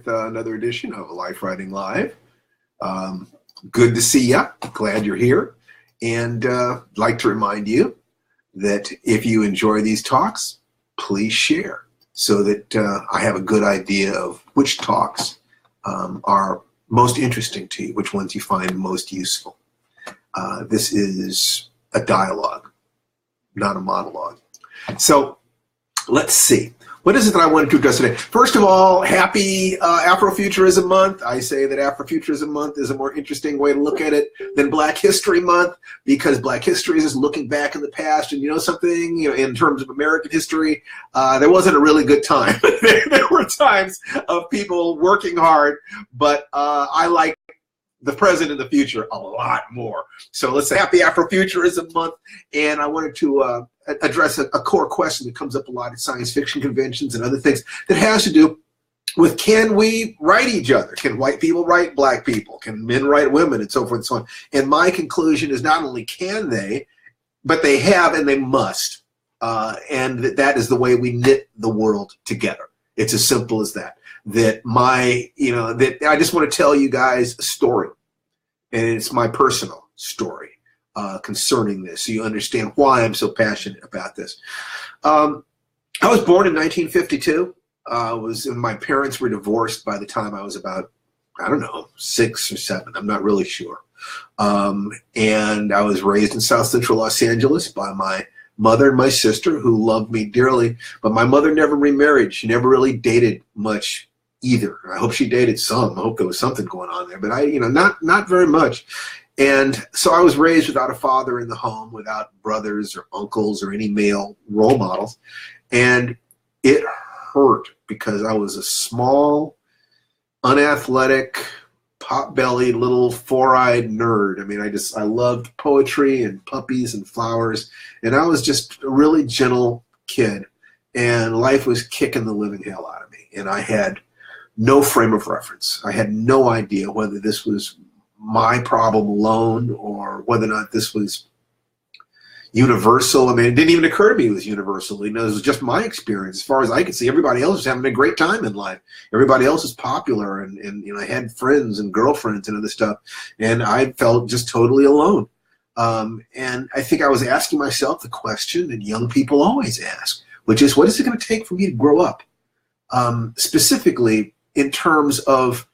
Another edition of Life Writing Live. Good to see you. Glad you're here. And like to remind you that if you enjoy these talks, please share so that I have a good idea of which talks are most interesting to you, which ones you find most useful. This is a dialogue, not a monologue. So let's see. What is it that I wanted to address today? First of all, happy Afrofuturism Month. I say that Afrofuturism Month is a more interesting way to look at it than Black History Month, because Black History is just looking back in the past. And you know something, in terms of American history, there wasn't a really good time. There were times of people working hard, but I like the present and the future a lot more. So let's say happy Afrofuturism Month. And I wanted to address a core question that comes up a lot at science fiction conventions and other things that has to do with, can we write each other? Can white people write black people? Can men write women? And so forth and so on. And my conclusion is not only can they, but they have and they must. And that is the way we knit the world together. It's as simple as that. That I just want to tell you guys a story, and it's my personal story concerning this, so you understand why I'm so passionate about this. I was born in 1952. My parents were divorced by the time I was about, I don't know, 6 or 7. I'm not really sure. And I was raised in South Central Los Angeles by my mother and my sister, who loved me dearly, but my mother never remarried. She never really dated much either. I hope she dated some. I hope there was something going on there, but not very much. And so I was raised without a father in the home, without brothers or uncles or any male role models. And it hurt because I was a small, unathletic, pot-bellied, little four-eyed nerd. I mean, I loved poetry and puppies and flowers. And I was just a really gentle kid. And life was kicking the living hell out of me. And I had no frame of reference. I had no idea whether this was my problem alone or whether or not this was universal. I mean, it didn't even occur to me it was universal. It was just my experience. As far as I could see, everybody else was having a great time in life. Everybody else was popular, and I had friends and girlfriends and other stuff, and I felt just totally alone. And I think I was asking myself the question that young people always ask, which is, what is it going to take for me to grow up? Specifically in terms of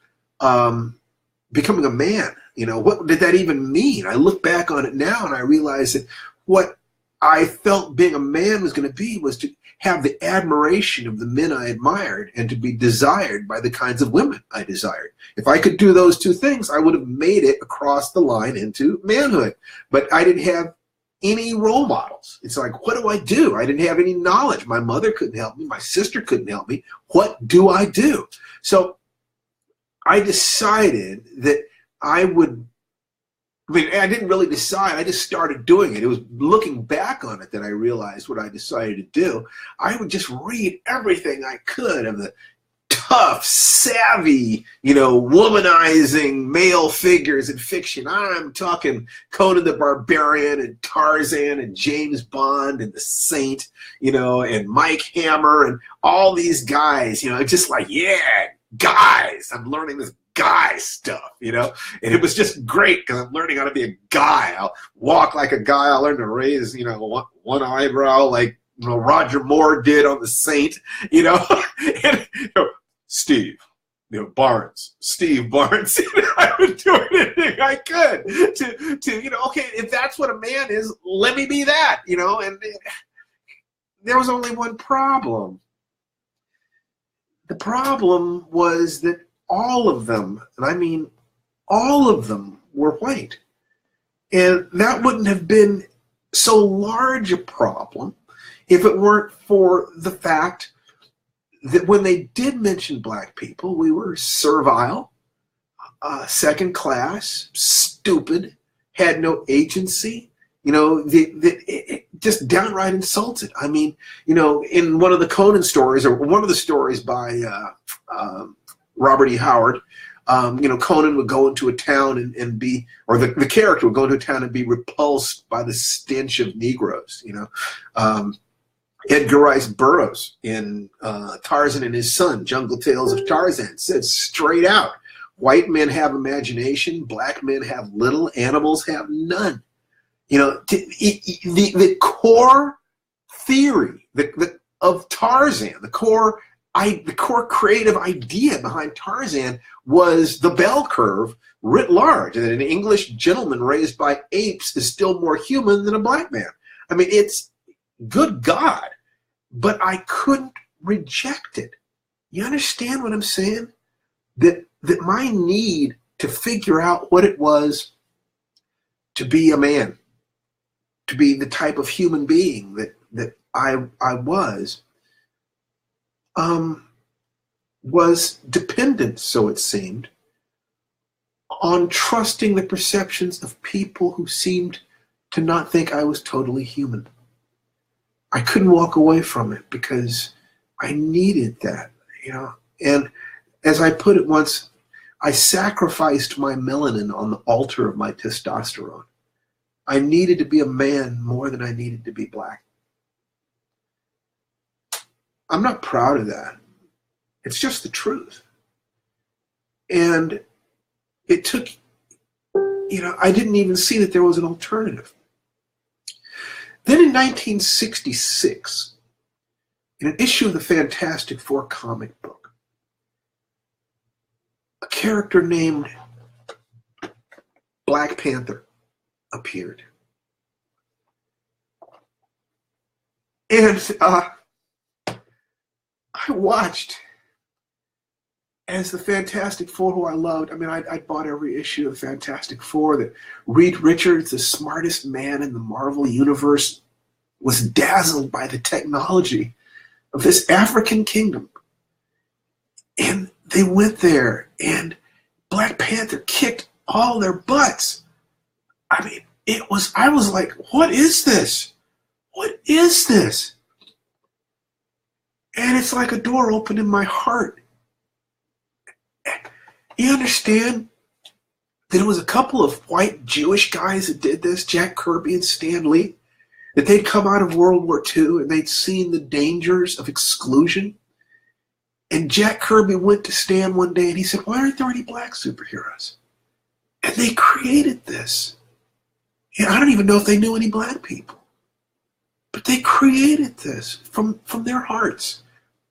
becoming a man. What did that even mean? I look back on it now and I realize that what I felt being a man was going to be was to have the admiration of the men I admired and to be desired by the kinds of women I desired. If I could do those two things, I would have made it across the line into manhood. But I didn't have any role models. It's like, what do I do? I didn't have any knowledge. My mother couldn't help me. My sister couldn't help me. What do I do? So I decided that I didn't really decide. I just started doing it. It was looking back on it that I realized what I decided to do. I would just read everything I could of the tough, savvy, womanizing male figures in fiction. I'm talking Conan the Barbarian and Tarzan and James Bond and the Saint, and Mike Hammer and all these guys, just like, yeah, guys. I'm learning this guy stuff, and it was just great because I'm learning how to be a guy. I'll walk like a guy. I'll learn to raise, one eyebrow like Roger Moore did on The Saint, and, Steve Barnes. I would do anything I could to okay, if that's what a man is, let me be that, and there was only one problem. The problem was that all of them, and I mean all of them, were white. And that wouldn't have been so large a problem if it weren't for the fact that when they did mention black people, we were servile, second class, stupid, had no agency, just downright insulted. I mean, in one of the Conan stories, or one of the stories by Robert E. Howard, Conan would go into a town and be, or the character would go into a town and be repulsed by the stench of Negroes, Edgar Rice Burroughs in Tarzan and His Son, Jungle Tales of Tarzan, said straight out, white men have imagination, black men have little, animals have none. You know, the core theory of Tarzan, the core creative idea behind Tarzan was the bell curve writ large, that an English gentleman raised by apes is still more human than a black man. I mean, it's good God, but I couldn't reject it. You understand what I'm saying? That my need to figure out what it was to be a man, to be the type of human being that I was dependent, so it seemed, on trusting the perceptions of people who seemed to not think I was totally human. I couldn't walk away from it because I needed that, you know. And as I put it once, I sacrificed my melanin on the altar of my testosterone. I needed to be a man more than I needed to be black. I'm not proud of that. It's just the truth. And it took, you know, I didn't even see that there was an alternative. Then in 1966, in an issue of the Fantastic Four comic book, a character named Black Panther appeared. And I watched as the Fantastic Four, who I loved. I mean, I bought every issue of Fantastic Four. That Reed Richards, the smartest man in the Marvel universe, was dazzled by the technology of this African kingdom. And they went there, and Black Panther kicked all their butts. I mean, I was like, what is this? What is this? And it's like a door opened in my heart. You understand that it was a couple of white Jewish guys that did this, Jack Kirby and Stan Lee, that they'd come out of World War II and they'd seen the dangers of exclusion. And Jack Kirby went to Stan one day and he said, why aren't there any black superheroes? And they created this. Yeah, I don't even know if they knew any black people. But they created this from their hearts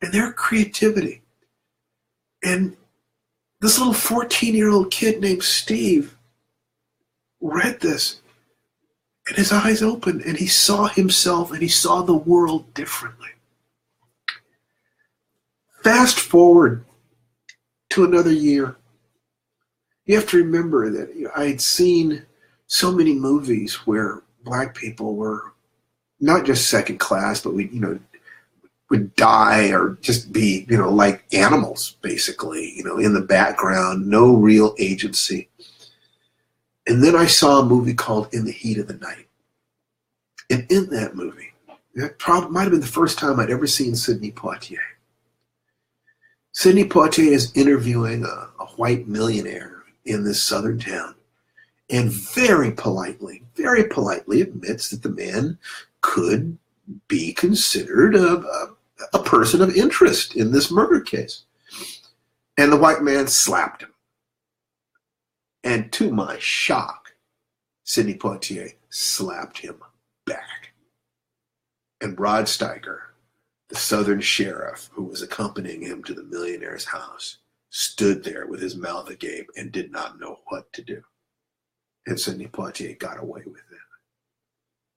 and their creativity. And this little 14-year-old kid named Steve read this, and his eyes opened, and he saw himself, and he saw the world differently. Fast forward to another year. You have to remember that I had seen so many movies where black people were not just second class, but would die or just be, like animals, basically, in the background, no real agency. And then I saw a movie called In the Heat of the Night. And in that movie, that probably might have been the first time I'd ever seen Sidney Poitier. Sidney Poitier is interviewing a white millionaire in this southern town, and very politely admits that the man could be considered a person of interest in this murder case. And the white man slapped him. And to my shock, Sidney Poitier slapped him back. And Rod Steiger, the southern sheriff who was accompanying him to the millionaire's house, stood there with his mouth agape and did not know what to do. And Sidney Poitier got away with it.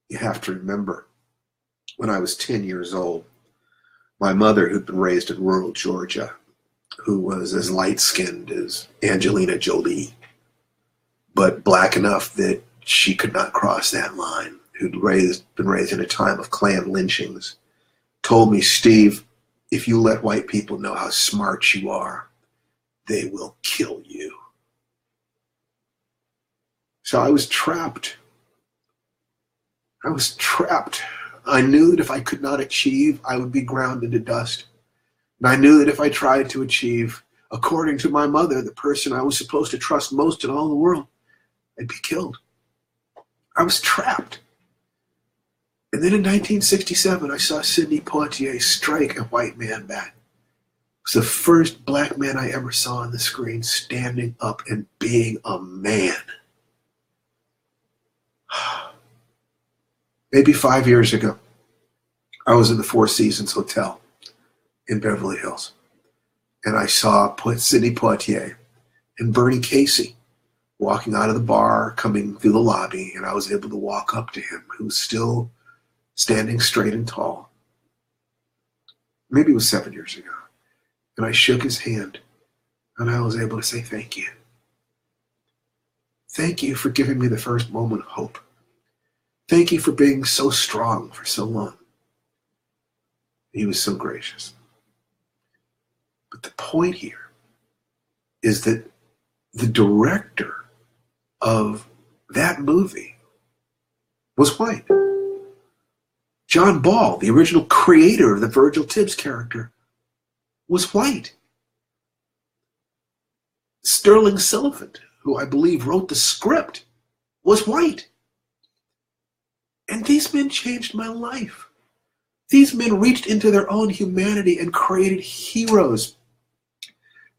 You have to remember, when I was 10 years old, my mother, who'd been raised in rural Georgia, who was as light-skinned as Angelina Jolie, but black enough that she could not cross that line, who'd been raised in a time of Klan lynchings, told me, Steve, if you let white people know how smart you are, they will kill you. So I was trapped. I knew that if I could not achieve, I would be ground into dust. And I knew that if I tried to achieve, according to my mother, the person I was supposed to trust most in all the world, I'd be killed. I was trapped. And then in 1967, I saw Sidney Poitier strike a white man back. It was the first black man I ever saw on the screen standing up and being a man. Maybe 5 years ago, I was in the Four Seasons Hotel in Beverly Hills, and I saw Sidney Poitier and Bernie Casey walking out of the bar, coming through the lobby, and I was able to walk up to him, who was still standing straight and tall. Maybe it was 7 years ago. And I shook his hand, and I was able to say thank you. Thank you for giving me the first moment of hope. Thank you for being so strong for so long. He was so gracious. But the point here is that the director of that movie was white. John Ball, the original creator of the Virgil Tibbs character, was white. Sterling Sullivan, who I believe wrote the script, was white. And these men changed my life. These men reached into their own humanity and created heroes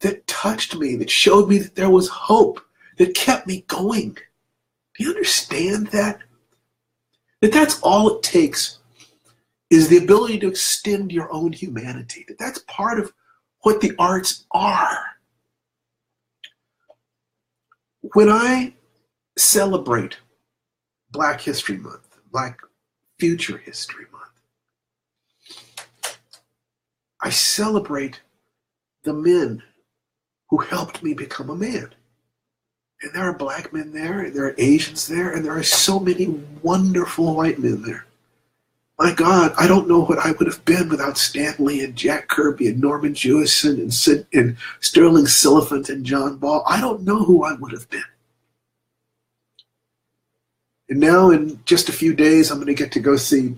that touched me, that showed me that there was hope, that kept me going. Do you understand that? That's all it takes, is the ability to extend your own humanity. That's part of what the arts are. When I celebrate Black History Month, Black Future History Month, I celebrate the men who helped me become a man. And there are black men there, and there are Asians there, and there are so many wonderful white men there. My God, I don't know what I would have been without Stan Lee and Jack Kirby and Norman Jewison and Sterling Sullivan and John Ball. I don't know who I would have been. And now in just a few days, I'm going to get to go see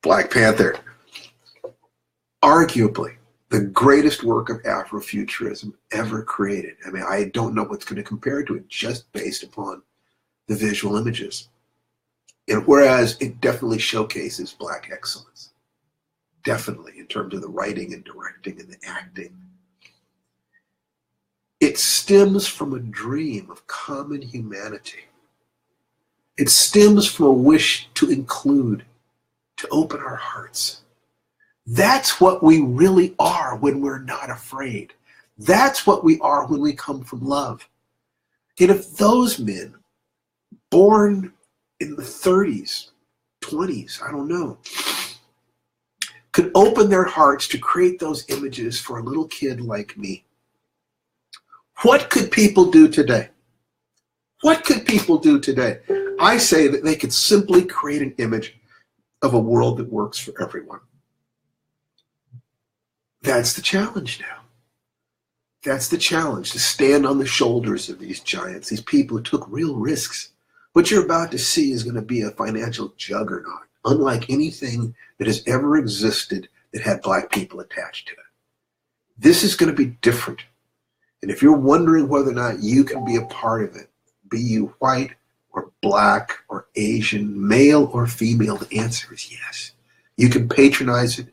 Black Panther. Arguably the greatest work of Afrofuturism ever created. I mean, I don't know what's going to compare to it just based upon the visual images. And whereas it definitely showcases Black excellence, definitely in terms of the writing and directing and the acting, it stems from a dream of common humanity. It stems from a wish to include, to open our hearts. That's what we really are when we're not afraid. That's what we are when we come from love. And if those men, born in the 30s, 20s, I don't know, could open their hearts to create those images for a little kid like me, what could people do today? What could people do today? I say that they could simply create an image of a world that works for everyone. That's the challenge now. That's the challenge, to stand on the shoulders of these giants, these people who took real risks. What you're about to see is going to be a financial juggernaut, unlike anything that has ever existed that had Black people attached to it. This is going to be different. And if you're wondering whether or not you can be a part of it, be you white or Black or Asian, male or female, the answer is yes. You can patronize it,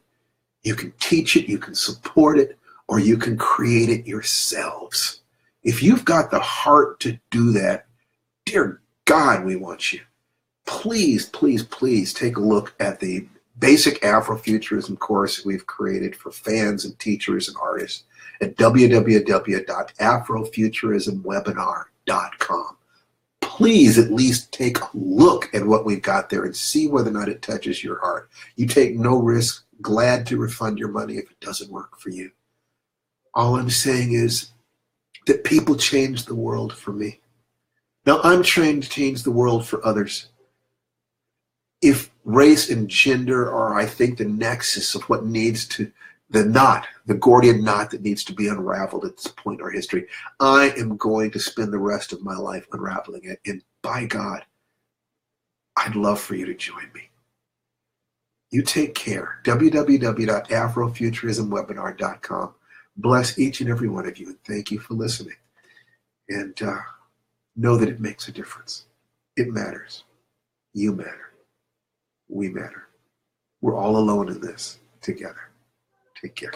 you can teach it, you can support it, or you can create it yourselves. If you've got the heart to do that, dear God, we want you. Please, please, please take a look at the basic Afrofuturism course we've created for fans and teachers and artists at www.afrofuturismwebinar.com. Please at least take a look at what we've got there and see whether or not it touches your heart. You take no risk, glad to refund your money if it doesn't work for you. All I'm saying is that people change the world for me. Now, I'm trying to change the world for others. If race and gender are, I think, the nexus of what needs to, the Gordian knot that needs to be unraveled at this point in our history, I am going to spend the rest of my life unraveling it. And by God, I'd love for you to join me. You take care. www.afrofuturismwebinar.com. Bless each and every one of you, and thank you for listening. And know that it makes a difference. It matters. You matter. we matter. We're all alone in this together. Take care.